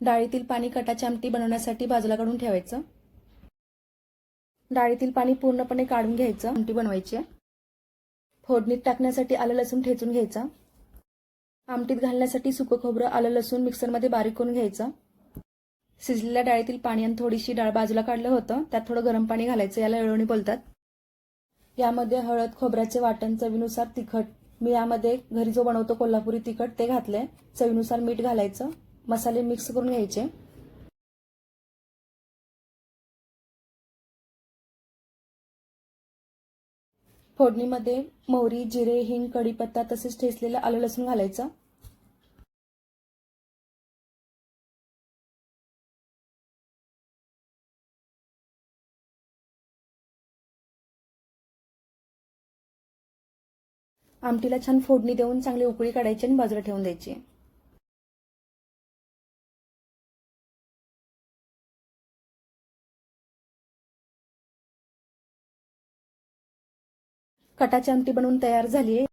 डाळीतील पाणी कटाची आमटी बनवण्यासाठी बाजूला काढून ठेवायचं। डाळीतील पाणी पूर्णपणे काढून घ्यायचं, आमटी बनवायची आहे। फोडणीत टाकण्यासाठी आलं लसूण ठेचून घ्यायचं। आमटीत घालण्यासाठी सुकं खोबरं, आलं लसूण मिक्सरमध्ये बारीक करून घ्यायचं। शिजलेल्या डाळीतील पाणी आणि थोडीशी डाळ बाजूला काढलं होतं, त्यात थोडं गरम पाणी घालायचं, याला येळवणी बोलतात। यामध्ये हळद, खोबऱ्याचे वाटण, चवीनुसार तिखट, मी यामध्ये घरी जो बनवतो कोल्हापुरी तिखट ते घातलंय, चवीनुसार मीठ घालायचं, मसाले मिक्स करून घ्यायचे। फोडणीमध्ये मोहरी, जिरे, हिंग, कढीपत्ता तसेच ठेचलेलं आलं लसूण घालायचं। आमटीला छान फोडणी देऊन चांगली उकळी काढायची आणि बाजूला ठेवून द्यायची। कटाची आमटी बनवून तयार झाली आहे।